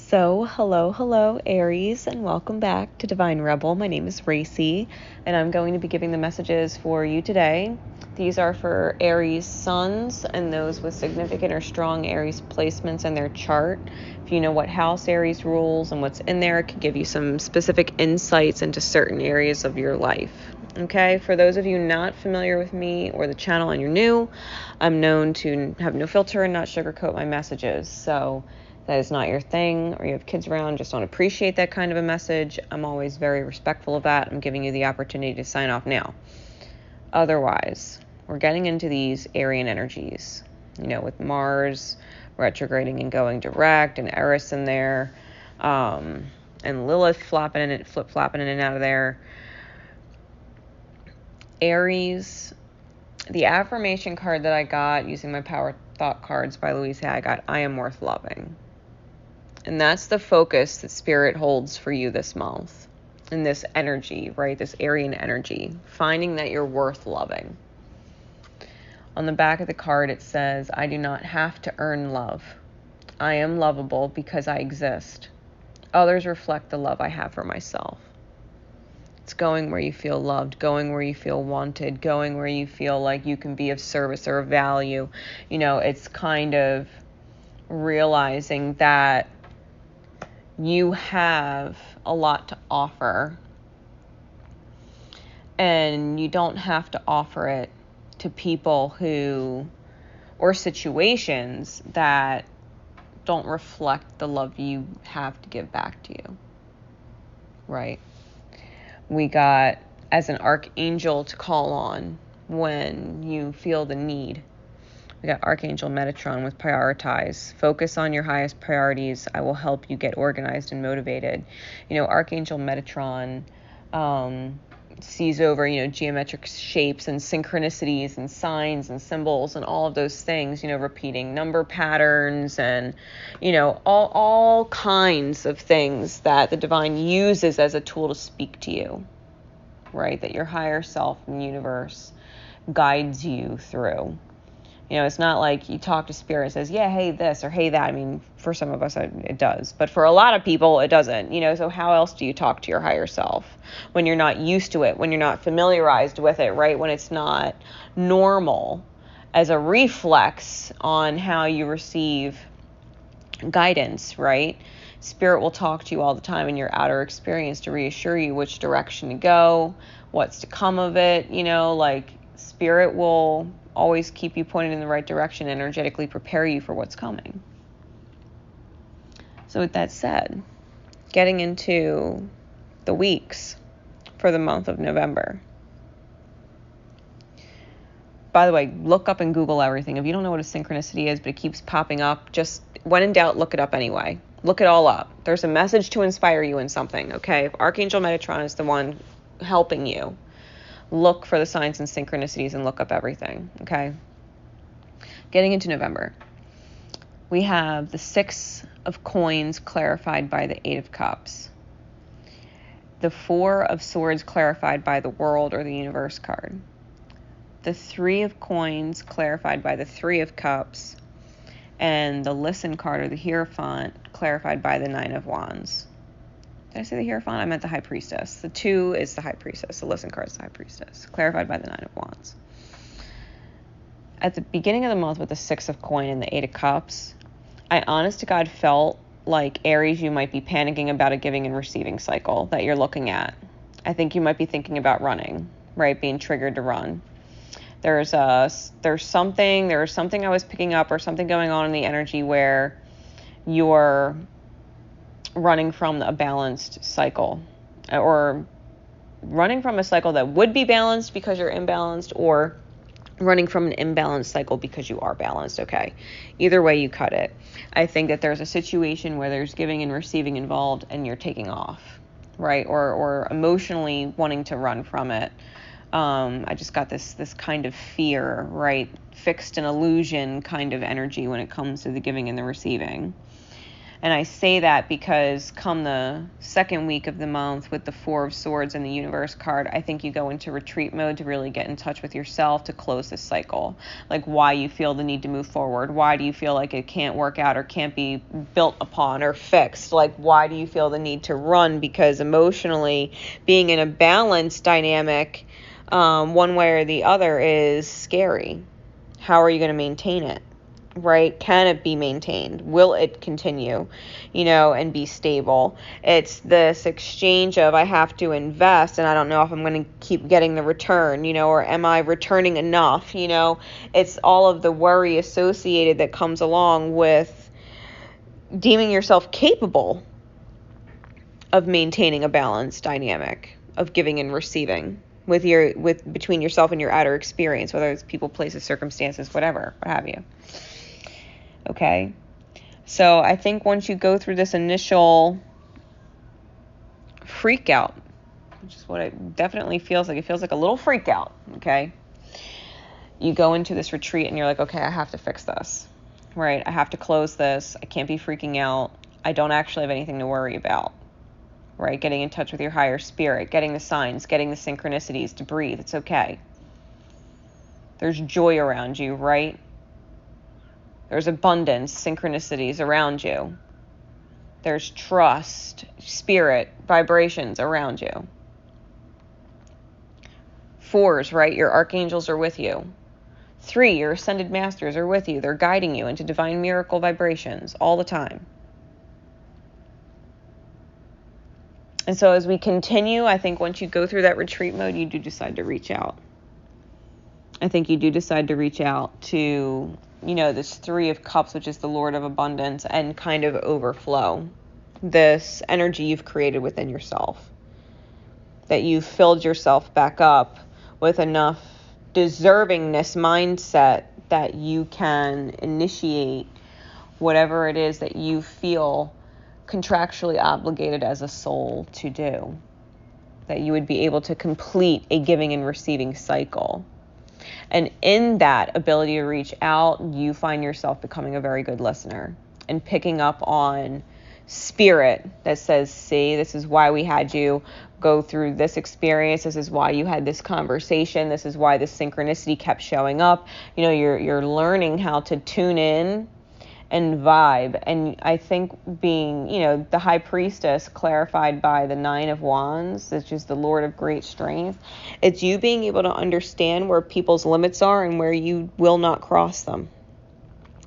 So, hello, Aries, and welcome back to Divine Rebel. My name is Racy, and I'm going to be giving the messages for you today. These are for Aries suns and those with significant or strong Aries placements in their chart. If you know what house Aries rules and what's in there, it can give you some specific insights into certain areas of your life. Okay, for those of you not familiar with me or the channel and you're new, I'm known to have no filter and not sugarcoat my messages. So that is not your thing, or you have kids around, just don't appreciate that kind of a message, I'm always very respectful of that. I'm giving you the opportunity to sign off now. Otherwise, we're getting into these Aryan energies, with Mars retrograding and going direct, and Eris in there, and Lilith flip-flopping in and out of there. Aries, the affirmation card that I got using my Power Thought cards by Louise Hay, I got, I am worth loving. And that's the focus that Spirit holds for you this month. In this energy, right? This Aryan energy. Finding that you're worth loving. On the back of the card it says, I do not have to earn love. I am lovable because I exist. Others reflect the love I have for myself. It's going where you feel loved, going where you feel wanted, going where you feel like you can be of service or of value. It's kind of realizing that you have a lot to offer, and you don't have to offer it to people or situations that don't reflect the love you have to give back to you, right? We got as an archangel to call on when you feel the need. We got Archangel Metatron with prioritize. Focus on your highest priorities. I will help you get organized and motivated. Archangel Metatron sees over, geometric shapes and synchronicities and signs and symbols and all of those things, repeating number patterns and, all kinds of things that the divine uses as a tool to speak to you, right? That your higher self and universe guides you through. It's not like you talk to Spirit and says, yeah, hey, this or hey, that. I mean, for some of us, it does. But for a lot of people, it doesn't. So how else do you talk to your higher self when you're not used to it, when you're not familiarized with it, right? When it's not normal as a reflex on how you receive guidance, right? Spirit will talk to you all the time in your outer experience to reassure you which direction to go, what's to come of it. Spirit will always keep you pointed in the right direction, energetically prepare you for what's coming. So with that said, getting into the weeks for the month of November. By the way, look up and Google everything. If you don't know what a synchronicity is, but it keeps popping up, just when in doubt, look it up anyway. Look it all up. There's a message to inspire you in something, okay? If Archangel Metatron is the one helping you, look for the signs and synchronicities and look up everything, okay? Getting into November, we have the 6 of coins clarified by the 8 of cups. The 4 of swords clarified by the world or the universe card. The 3 of coins clarified by the 3 of cups. And the listen card or the Hierophant clarified by the 9 of wands. Did I say the Hierophant? I meant the High Priestess. The 2 is the High Priestess. The listen card is the High Priestess. Clarified by the 9 of wands. At the beginning of the month with the 6 of coin and the 8 of cups, I honest to God felt like Aries, you might be panicking about a giving and receiving cycle that you're looking at. I think you might be thinking about running, right? Being triggered to run. There's something I was picking up or something going on in the energy where you're running from a balanced cycle, or running from a cycle that would be balanced because you're imbalanced, or running from an imbalanced cycle because you are balanced, okay? Either way you cut it. I think that there's a situation where there's giving and receiving involved and you're taking off, right? Or emotionally wanting to run from it. I just got this kind of fear, right? Fixed an illusion kind of energy when it comes to the giving and the receiving. And I say that because come the second week of the month with the Four of Swords and the Universe card, I think you go into retreat mode to really get in touch with yourself to close this cycle. Like why you feel the need to move forward. Why do you feel like it can't work out or can't be built upon or fixed? Like why do you feel the need to run? Because emotionally being in a balanced dynamic, one way or the other, is scary. How are you going to maintain it? Right? Can it be maintained? Will it continue, and be stable? It's this exchange of I have to invest and I don't know if I'm going to keep getting the return, or am I returning enough? It's all of the worry associated that comes along with deeming yourself capable of maintaining a balanced dynamic of giving and receiving with between yourself and your outer experience, whether it's people, places, circumstances, whatever, what have you. Okay, so I think once you go through this initial freak out, which is what it definitely feels like, it feels like a little freak out, okay, you go into this retreat and you're like, okay, I have to fix this, right? I have to close this. I can't be freaking out. I don't actually have anything to worry about, right? Getting in touch with your higher spirit, getting the signs, getting the synchronicities, to breathe. It's okay. There's joy around you, right? There's abundance, synchronicities around you. There's trust, spirit, vibrations around you. Fours, right? Your archangels are with you. 3, your ascended masters are with you. They're guiding you into divine miracle vibrations all the time. And so as we continue, I think once you go through that retreat mode, you do decide to reach out. I think you do decide to reach out to, this 3 of Cups, which is the Lord of Abundance, and kind of overflow this energy you've created within yourself. That you've filled yourself back up with enough deservingness mindset that you can initiate whatever it is that you feel contractually obligated as a soul to do. That you would be able to complete a giving and receiving cycle. And in that ability to reach out, you find yourself becoming a very good listener and picking up on spirit that says, see, this is why we had you go through this experience. This is why you had this conversation. This is why this synchronicity kept showing up. You're learning how to tune in and vibe. And I think being, the high priestess clarified by the 9 of Wands, which is the Lord of great strength, it's you being able to understand where people's limits are and where you will not cross them.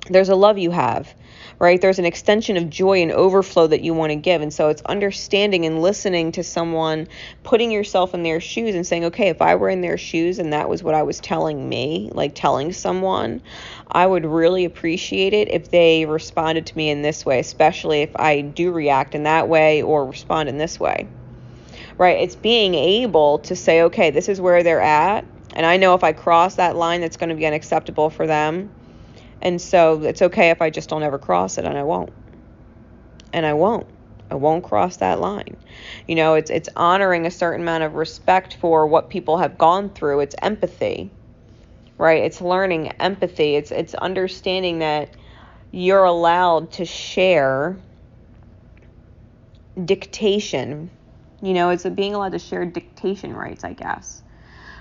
There's a love you have, right? There's an extension of joy and overflow that you want to give. And so it's understanding and listening to someone, putting yourself in their shoes and saying, okay, if I were in their shoes and that was what I was telling me, like telling someone, I would really appreciate it if they responded to me in this way, especially if I do react in that way or respond in this way, right? It's being able to say, okay, this is where they're at. And I know if I cross that line, that's going to be unacceptable for them. And so it's okay if I just don't ever cross it, and I won't. And I won't cross that line. It's honoring a certain amount of respect for what people have gone through. It's empathy, right? It's learning empathy. It's understanding that you're allowed to share dictation. It's being allowed to share dictation rights, I guess.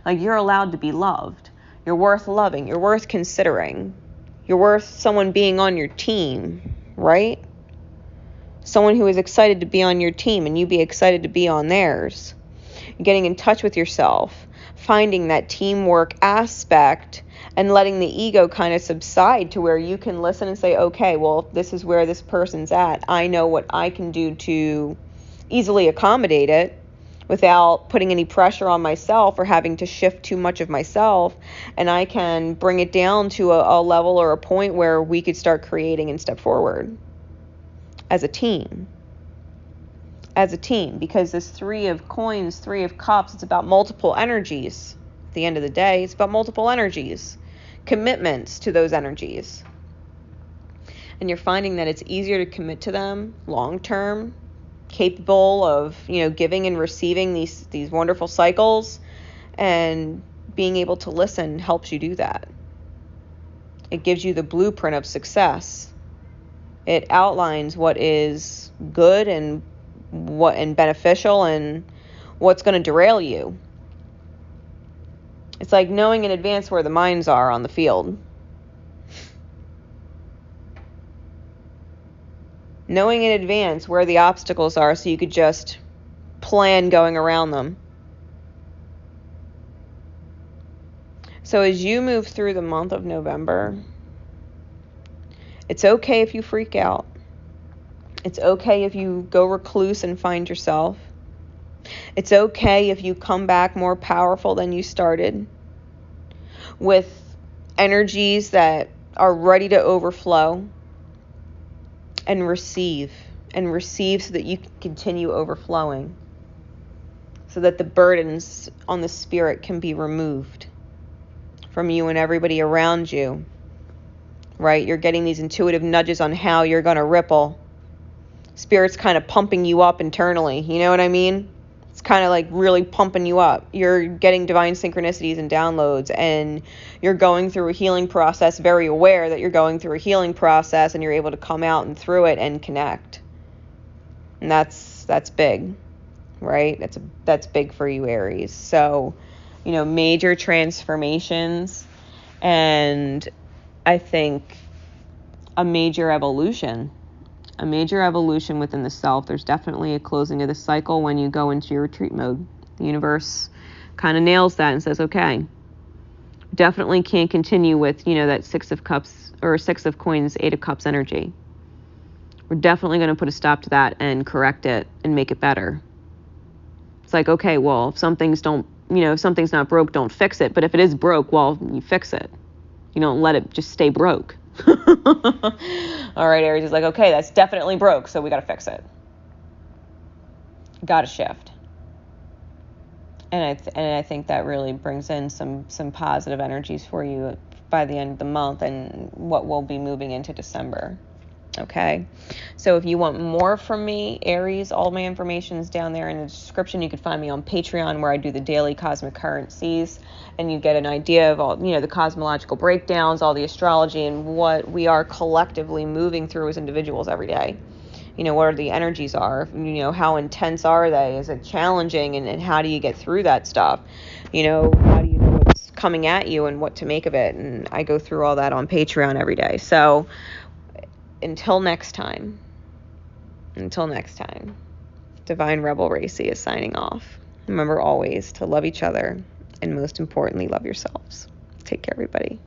Like you're allowed to be loved. You're worth loving. You're worth considering. You're worth someone being on your team, right? Someone who is excited to be on your team and you be excited to be on theirs. Getting in touch with yourself, finding that teamwork aspect and letting the ego kind of subside to where you can listen and say, okay, well, this is where this person's at. I know what I can do to easily accommodate it without putting any pressure on myself or having to shift too much of myself. And I can bring it down to a level or a point where we could start creating and step forward as a team. As a team, because this 3 of coins, 3 of cups, it's about multiple energies. At the end of the day, it's about multiple energies, commitments to those energies. And you're finding that it's easier to commit to them long term, capable of, giving and receiving these wonderful cycles, and being able to listen helps you do that. It gives you the blueprint of success. It outlines what is good and beneficial and what's going to derail you. It's like knowing in advance where the mines are on the field. Knowing in advance where the obstacles are so you could just plan going around them. So as you move through the month of November, it's okay if you freak out. It's okay if you go recluse and find yourself. It's okay if you come back more powerful than you started, with energies that are ready to overflow, and receive so that you can continue overflowing, so that the burdens on the spirit can be removed from you and everybody around you, right? You're getting these intuitive nudges on how you're going to ripple. Spirit's kind of pumping you up internally, you know what I mean? It's kind of like really pumping you up. You're getting divine synchronicities and downloads, and you're going through a healing process, very aware that you're going through a healing process, and you're able to come out and through it and connect. And that's big, right? That's big for you, Aries. So, major transformations, and I think a major evolution within the self. There's definitely a closing of the cycle when you go into your retreat mode. The universe kind of nails that and says, okay, definitely can't continue with, that 6 of cups or 6 of coins, 8 of cups energy. We're definitely going to put a stop to that and correct it and make it better. It's like, okay, well, if something's not broke, don't fix it. But if it is broke, well, you fix it. You don't let it just stay broke. All right, Aries is like, okay, that's definitely broke, so we got to fix it. Got to shift. And I think that really brings in some positive energies for you by the end of the month and what we'll be moving into December. Okay, so if you want more from me, Aries, all my information is down there in the description. You can find me on Patreon, where I do the daily cosmic currencies, and you get an idea of all, the cosmological breakdowns, all the astrology, and what we are collectively moving through as individuals every day. What are the energies are, how intense are they? Is it challenging? And how do you get through that stuff? How do you know what's coming at you and what to make of it? And I go through all that on Patreon every day. So until next time, Divine Rebel Racy is signing off. Remember always to love each other, and most importantly, love yourselves. Take care, everybody.